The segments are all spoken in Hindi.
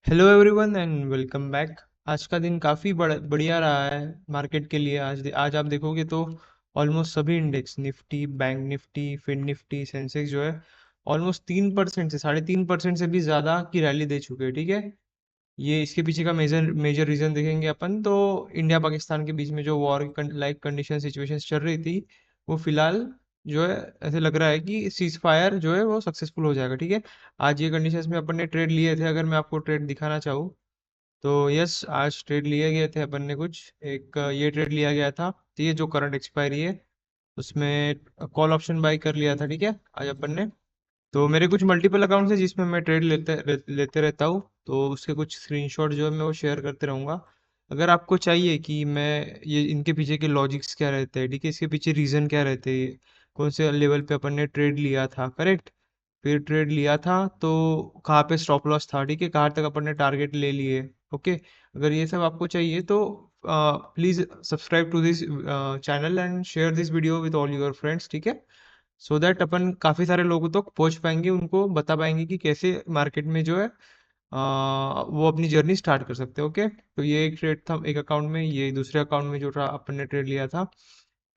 Hello everyone and welcome back. आज का दिन काफ़ी बढ़िया रहा है मार्केट के लिए। आज आप देखोगे तो ऑलमोस्ट सभी index Nifty, bank Nifty, fin Nifty, Sensex जो है ऑलमोस्ट 3% से 3.5% से भी ज़्यादा की रैली दे चुके हैं। ठीक है, ये इसके पीछे का मेजर मेजर रीज़न देखेंगे अपन तो इंडिया पाकिस्तान के बीच में जो वॉर लाइक कंडीशन सिचुएशन चल रही थी, वो फिलहाल जो है ऐसे लग रहा है कि सीज फायर जो है वो सक्सेसफुल हो जाएगा। ठीक है, आज ये कंडीशंस में अपन ने ट्रेड लिए थे। अगर मैं आपको ट्रेड दिखाना चाहूँ तो यस, आज ट्रेड लिए गए थे अपन ने। कुछ एक ये ट्रेड लिया गया था, तो ये जो करंट एक्सपायरी है उसमें कॉल ऑप्शन बाई कर लिया था। ठीक है, आज अपन ने तो मेरे कुछ मल्टीपल अकाउंट्स हैं जिसमें मैं ट्रेड लेते रहता हूँ, तो उसके कुछ स्क्रीनशॉट जो है मैं वो शेयर करते रहूँगा। अगर आपको चाहिए कि मैं ये इनके पीछे के लॉजिक्स क्या रहते हैं, ठीक है, इसके पीछे रीज़न क्या रहते हैं, कौन से लेवल पे अपन ने ट्रेड लिया था, करेक्ट, फिर ट्रेड लिया था तो कहाँ पे स्टॉप लॉस था, ठीक है, कहाँ तक अपन ने टारगेट ले लिए। ओके, अगर ये सब आपको चाहिए तो please subscribe to this channel and share this video with all your friends. ठीक है, सो दैट अपन काफ़ी सारे लोगों तक पहुंच पाएंगे, उनको बता पाएंगे कि कैसे मार्केट में जो है वो अपनी जर्नी स्टार्ट कर सकते हैं। ओके, तो ये एक ट्रेड था एक अकाउंट में, ये दूसरे अकाउंट में जो था अपन ने ट्रेड लिया था,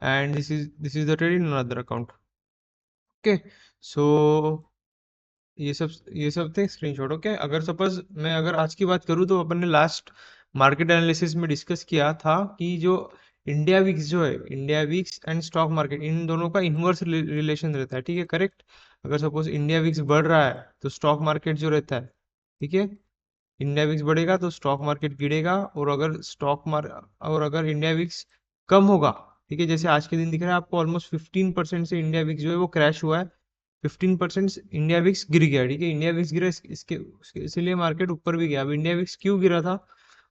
and this is the trade in another account. Okay, so ये सब थे स्क्रीनशॉट। ओके, अगर सपोज मैं अगर आज की बात करूँ तो अपन ने लास्ट मार्केट एनालिसिस में डिस्कस किया था कि जो इंडिया विक्स जो है, India VIX and stock market, इन दोनों का इन्वर्स रिलेशन रहता है। ठीक है, करेक्ट। अगर सपोज इंडिया विक्स बढ़ रहा है तो स्टॉक मार्केट जो रहता है, ठीक है, इंडिया विक्स बढ़ेगा तो स्टॉक मार्केट गिरेगा। और अगर इंडिया विक्स कम होगा, ठीक है, जैसे आज के दिन दिख रहा है आपको ऑलमोस्ट 15% से इंडिया विक्स जो है वो क्रैश हुआ है। 15% इंडिया विक्स गिर गया। ठीक है, इंडिया विक्स गिरा, इसीलिए मार्केट ऊपर भी गया। अब इंडिया विक्स क्यों गिरा था,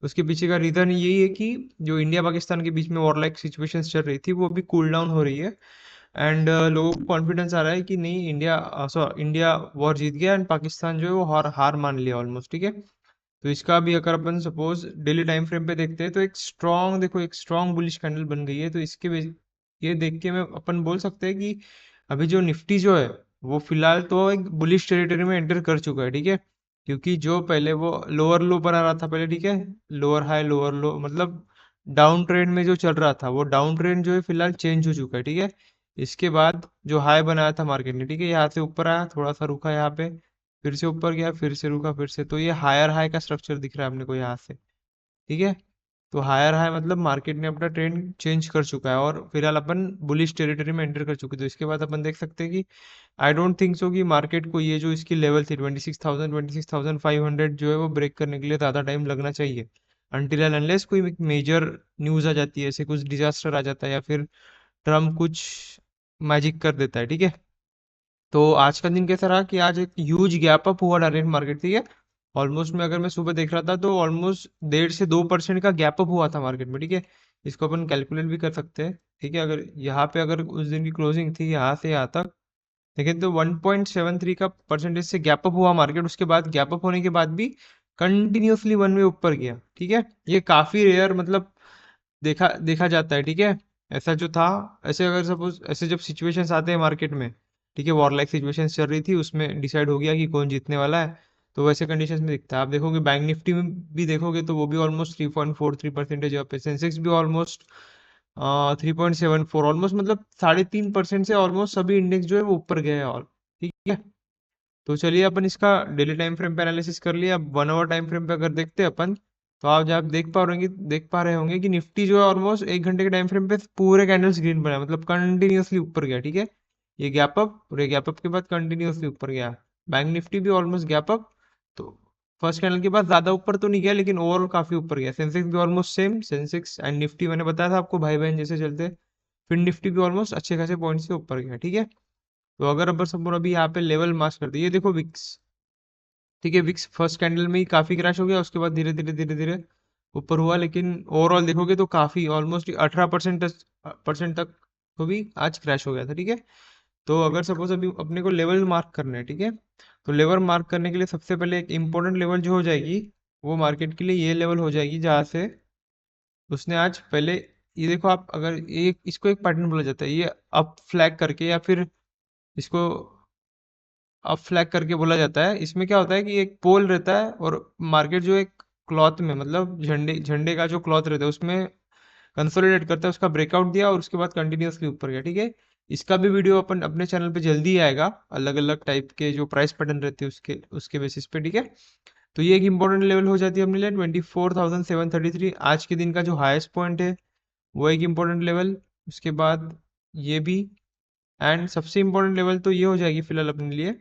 उसके पीछे का रीजन यही है कि जो इंडिया पाकिस्तान के बीच में वॉर लाइक सिचुएशन चल रही थी वो अभी कूल डाउन हो रही है। एंड लोगों को कॉन्फिडेंस आ रहा है कि नहीं, इंडिया वॉर जीत गया एंड पाकिस्तान जो है वो हार हार मान लिया ऑलमोस्ट। ठीक है, तो इसका भी अगर अपन सपोज डेली टाइम फ्रेम पे देखते हैं तो एक स्ट्रॉन्ग, देखो, एक स्ट्रॉन्ग बुलिश कैंडल बन गई है। तो ये देख के मैं अपन बोल सकते हैं कि अभी जो निफ्टी जो है वो फिलहाल तो एक बुलिश टेरिटरी में एंटर कर चुका है। ठीक है, क्योंकि जो पहले वो लोअर लो पर आ रहा था पहले, ठीक है, लोअर लो मतलब डाउन ट्रेंड में जो चल रहा था, वो डाउन ट्रेंड जो है फिलहाल चेंज हो चुका है। ठीक है, इसके बाद जो हाई बनाया था मार्केट ने, ठीक है, यहाँ से ऊपर आया, थोड़ा सा रुका यहाँ पे, फिर से ऊपर गया, फिर से रुका, फिर से, तो ये हायर हाई का स्ट्रक्चर दिख रहा है अपने को यहाँ से। ठीक है, तो हायर हाई मतलब मार्केट ने अपना ट्रेंड चेंज कर चुका है और फिलहाल अपन बुलिश टेरिटरी में एंटर कर चुके हैं। तो इसके बाद अपन देख सकते हैं कि आई डोंट थिंक सो कि मार्केट को ये जो इसकी लेवल थी 26,500 जो है वो ब्रेक करने के लिए ज़्यादा टाइम लगना चाहिए, अनटिल एंड अनलेस कोई मेजर न्यूज़ आ जाती है, ऐसे कुछ डिजास्टर आ जाता है या फिर ट्रम्प कुछ मैजिक कर देता है। ठीक है, तो आज का दिन कैसा रहा कि आज एक ह्यूज गैप अप हुआ डायरेक्ट मार्केट। ठीक है, ऑलमोस्ट मैं अगर मैं सुबह देख रहा था तो ऑलमोस्ट 1.5 से 2% का गैप अप हुआ था मार्केट में। ठीक है, इसको अपन कैलकुलेट भी कर सकते हैं। ठीक है, अगर यहाँ पे अगर उस दिन की क्लोजिंग थी यहाँ से यहाँ तक देखें तो 1.73 का परसेंटेज से गैप अप हुआ मार्केट। उसके बाद गैप अप होने के बाद भी कंटिन्यूअसली वन वे ऊपर गया। ठीक है, ये काफी रेयर मतलब देखा देखा जाता है। ठीक है, ऐसा जो था, ऐसे अगर सपोज ऐसे जब सिचुएशंस आते हैं मार्केट में, ठीक है, वॉर लाइक सिचुएशंस चल रही थी, उसमें डिसाइड हो गया कि कौन जीतने वाला है, तो वैसे कंडीशंस में दिखता है। आप देखोगे बैंक निफ्टी में भी देखोगे तो वो भी ऑलमोस्ट 3.43% अप है, सेंसेक्स भी ऑलमोस्ट 3.74, ऑलमोस्ट मतलब 3.5% से ऑलमोस्ट सभी इंडेक्स जो है वो ऊपर गए हैं और। ठीक है, तो चलिए अपन इसका डेली टाइम फ्रेम पे एनालिसिस कर लिया। अब 1 आवर टाइम फ्रेम पे अगर देखते हैं अपन, तो आप जब देख पा रहे होंगे कि निफ्टी जो है ऑलमोस्ट 1 घंटे के टाइम फ्रेम पे पूरे कैंडल्स ग्रीन बना, मतलब कंटिन्यूअसली ऊपर गया। ठीक है, ये गैप अप और ये गैप अप के बाद कंटिन्यूअसली ऊपर गया। बैंक निफ्टी भी ऑलमोस्ट गैप अप, तो फर्स्ट कैंडल के बाद ज्यादा ऊपर तो नहीं गया लेकिन ओवरऑल काफी ऊपर गया। सेंसेक्स भी almost same, Sensex and Nifty मैंने बताया था आपको भाई बहन जैसे चलते। फिर निफ्टी भी ऑलमोस्ट अच्छे खासे पॉइंट से ऊपर गया। ठीक है, तो अगर अब सब अभी यहाँ पे लेवल मार्क कर दिए, ये देखो विक्स, ठीक है, विक्स फर्स्ट कैंडल में ही काफी क्रैश हो गया, उसके बाद धीरे धीरे ऊपर हुआ, लेकिन ओवरऑल देखोगे तो काफी ऑलमोस्ट 18% तक तो भी आज क्रैश हो गया था। ठीक है, तो अगर सपोज अभी अपने को लेवल मार्क करना है, ठीक है, तो लेवल मार्क करने के लिए सबसे पहले एक इम्पोर्टेंट लेवल जो हो जाएगी वो मार्केट के लिए ये लेवल हो जाएगी जहाँ से उसने आज पहले, ये देखो आप, अगर एक इसको एक पैटर्न बोला जाता है, ये अप फ्लैग करके या फिर इसको अप फ्लैग करके बोला जाता है। इसमें क्या होता है कि एक पोल रहता है और मार्केट जो एक क्लॉथ में, मतलब झंडे झंडे का जो क्लॉथ रहता है उसमें कंसोलिडेट करता है, उसका ब्रेकआउट दिया और उसके बाद कंटिन्यूअसली ऊपर गया, ठीक है। इसका भी वीडियो अपन अपने चैनल पे जल्दी ही आएगा, अलग अलग टाइप के जो प्राइस पैटर्न रहते हैं उसके उसके बेसिस पे, ठीक है। तो ये एक इंपॉर्टेंट लेवल हो जाती है अपने लिए 24,733, आज के दिन का जो हाईएस्ट पॉइंट है वो एक इम्पोर्टेंट लेवल। उसके बाद ये भी, एंड सबसे इम्पोर्टेंट लेवल तो ये हो जाएगी फिलहाल अपने लिए,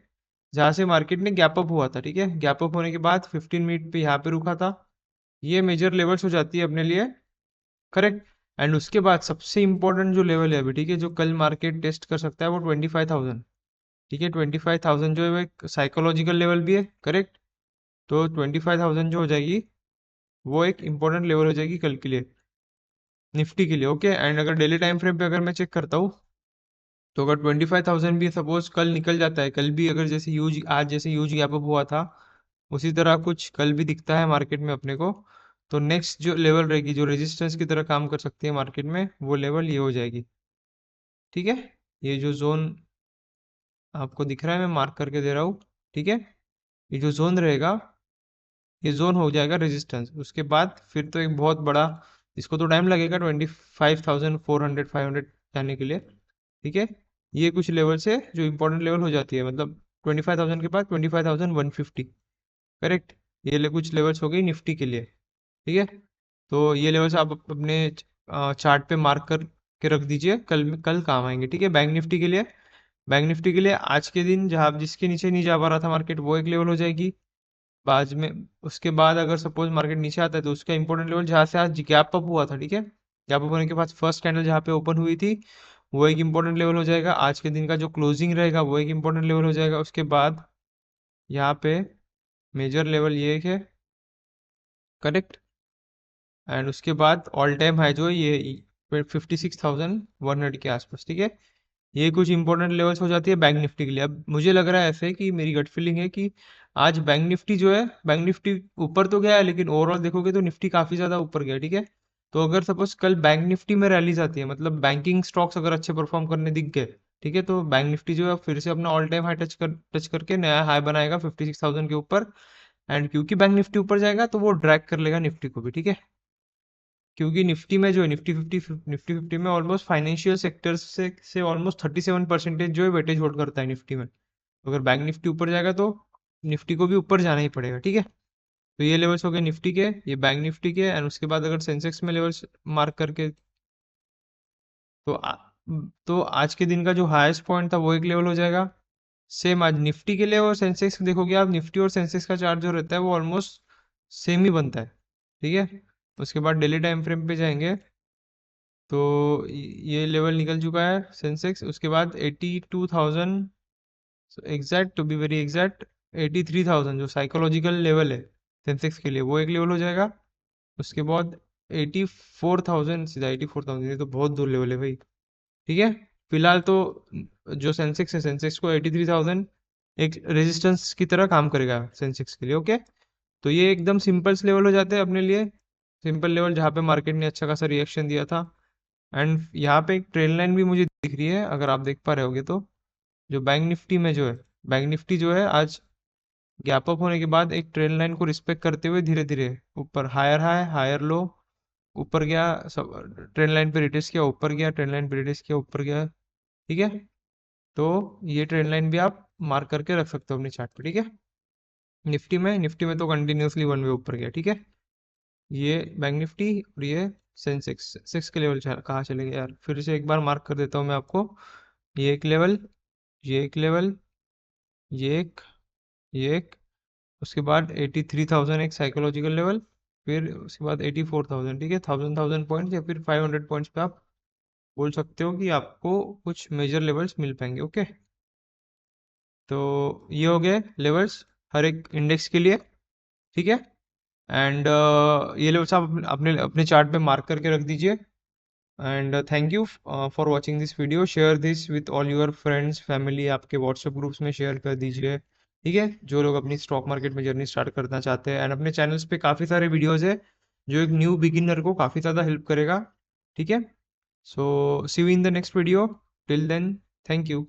जहाँ से मार्केट ने गैप अप हुआ था, ठीक है। गैप अप होने के बाद 15 मिनट पे यहाँ पे रुका था। ये मेजर लेवल्स हो जाती है अपने लिए, करेक्ट। एंड उसके बाद सबसे इम्पोर्टेंट जो लेवल है अभी, ठीक है, जो कल मार्केट टेस्ट कर सकता है वो 25,000, ठीक है। 25,000 जो है वो एक साइकोलॉजिकल लेवल भी है, करेक्ट। तो 25,000 जो हो जाएगी वो एक इम्पोर्टेंट लेवल हो जाएगी कल के लिए, निफ्टी के लिए, ओके। एंड अगर डेली टाइम फ्रेम पे अगर मैं चेक करता हूँ, तो अगर 25,000 भी सपोज कल निकल जाता है, कल भी अगर जैसे यूज आज जैसे यूज गैप अप हुआ था उसी तरह कुछ कल भी दिखता है मार्केट में अपने को, तो नेक्स्ट जो लेवल रहेगी जो रेजिस्टेंस की तरह काम कर सकती है मार्केट में, वो लेवल ये हो जाएगी, ठीक है। ये जो जोन आपको दिख रहा है मैं मार्क करके दे रहा हूँ, ठीक है। ये जो जोन रहेगा ये जोन हो जाएगा रेजिस्टेंस। उसके बाद फिर तो एक बहुत बड़ा, इसको तो टाइम लगेगा 25,400 500 जाने के लिए, ठीक है। ये कुछ लेवल से जो इंपॉर्टेंट लेवल हो जाती है, मतलब 25,000 के बाद 25,150, करेक्ट। ये कुछ लेवल्स हो गई निफ्टी के लिए, ठीक है। तो ये लेवल्स आप अपने चार्ट पे मार्क कर के रख दीजिए, कल काम आएंगे, ठीक है। बैंक निफ्टी के लिए, बैंक निफ्टी के लिए आज के दिन जहाँ जिसके नीचे नहीं जा पा रहा था मार्केट, वो एक लेवल हो जाएगी। बाद में उसके बाद अगर सपोज मार्केट नीचे आता है तो उसका इंपॉर्टेंट लेवल जहाँ से आज गैप अप हुआ था, ठीक है। गैप अप होने के बाद फर्स्ट कैंडल जहाँ पे ओपन हुई थी वो एक इंपॉर्टेंट लेवल हो जाएगा। आज के दिन का जो क्लोजिंग रहेगा वो एक इंपॉर्टेंट लेवल हो जाएगा। उसके बाद यहाँ पे मेजर लेवल ये एक है, करेक्ट। एंड उसके बाद ऑल टाइम हाई जो है ये 56,100 के आसपास, ठीक है। ये कुछ इंपॉर्टेंट लेवल्स हो जाती है बैंक निफ्टी के लिए। अब मुझे लग रहा है ऐसे कि मेरी गट फीलिंग है कि आज बैंक निफ्टी जो है, बैंक निफ्टी ऊपर तो गया है लेकिन ओवरऑल देखोगे तो निफ्टी काफी ज्यादा ऊपर गया, ठीक है। तो अगर सपोज कल बैंक निफ्टी में रैलीज आती है, मतलब बैंकिंग स्टॉक्स अगर अच्छे परफॉर्म करने दिख गए, ठीक है, तो बैंक निफ्टी जो है फिर से अपना ऑल टाइम हाई टच करके नया हाई बनाएगा 56,000 के ऊपर। एंड क्योंकि बैंक निफ्टी ऊपर जाएगा तो वो ड्रैग कर लेगा निफ्टी को भी, ठीक है। क्योंकि निफ्टी में जो है निफ्टी फिफ्टी में ऑलमोस्ट फाइनेंशियल सेक्टर्स से ऑलमोस्ट 37% जो है वेटेज होल्ड करता है निफ्टी में। तो अगर बैंक निफ्टी ऊपर जाएगा तो निफ्टी को भी ऊपर जाना ही पड़ेगा, ठीक है। तो ये लेवल्स हो गए निफ्टी के, ये बैंक निफ्टी के। एंड उसके बाद अगर सेंसेक्स में लेवल्स मार्क करके, तो तो आज के दिन का जो हाईएस्ट पॉइंट था वो एक लेवल हो जाएगा। सेम आज निफ्टी के लिए और सेंसेक्स देखोगे आप, निफ्टी और सेंसेक्स का चार्ट जो रहता है वो ऑलमोस्ट सेम ही बनता है, ठीक है। उसके बाद डेली टाइम फ्रेम पे जाएंगे तो ये लेवल निकल चुका है सेंसेक्स। उसके बाद 82,000, exact to be very exact 83,000 जो साइकोलॉजिकल लेवल है सेंसेक्स के लिए, वो एक लेवल हो जाएगा। उसके बाद 84,000, सीधा 84,000, ये तो बहुत दूर लेवल है भाई, ठीक है। फिलहाल तो जो सेंसेक्स है, सेंसेक्स को 83,000 एक रेजिस्टेंस की तरह काम करेगा सेंसेक्स के लिए, ओके। तो ये एकदम सिंपल लेवल हो जाते हैं अपने लिए, सिंपल लेवल जहाँ पे मार्केट ने अच्छा खासा रिएक्शन दिया था। एंड यहाँ पे एक ट्रेल लाइन भी मुझे दिख रही है, अगर आप देख पा रहे होगे तो, जो बैंक निफ्टी में जो है, बैंक निफ्टी जो है आज गैप अप होने के बाद एक ट्रेल लाइन को रिस्पेक्ट करते हुए धीरे धीरे ऊपर, हायर हाई हायर लो, ऊपर गया, सब ट्रेन लाइन पे रिटेस्ट किया, ऊपर गया, ट्रेन लाइन पे रिटेस्ट किया, ऊपर गया, ठीक है। तो ये ट्रेन लाइन भी आप मार्क करके रख सकते हो अपने चार्ट पे, ठीक है। निफ्टी में तो कंटिन्यूअसली वन वे ऊपर गया, ठीक है। ये बैंक निफ्टी और ये सेंसेक्स, सेंसेक्स के लेवल कहाँ चले गए यार, फिर से एक बार मार्क कर देता हूँ मैं आपको। ये एक लेवल, ये एक लेवल, ये एक, ये एक, उसके बाद 83,000 एक साइकोलॉजिकल लेवल, फिर उसके बाद 84,000, ठीक है। 1,000 पॉइंट्स या फिर 500 पॉइंट्स पे आप बोल सकते हो कि आपको कुछ मेजर लेवल्स मिल पाएंगे, ओके। तो ये हो गए लेवल्स हर एक इंडेक्स के लिए, ठीक है। एंड ये लेवल्स आप अपने अपने चार्ट पे मार्क करके रख दीजिए। And thank you for watching this video, share this with all your friends family, आपके व्हाट्सएप ग्रुप्स में शेयर कर दीजिए, ठीक है, जो लोग अपनी स्टॉक मार्केट में जर्नी स्टार्ट करना चाहते हैं। एंड अपने चैनल्स पे काफ़ी सारे वीडियोस है जो एक न्यू बिगिनर को काफ़ी ज़्यादा हेल्प करेगा, ठीक है। So see you in the next video, till then, thank you.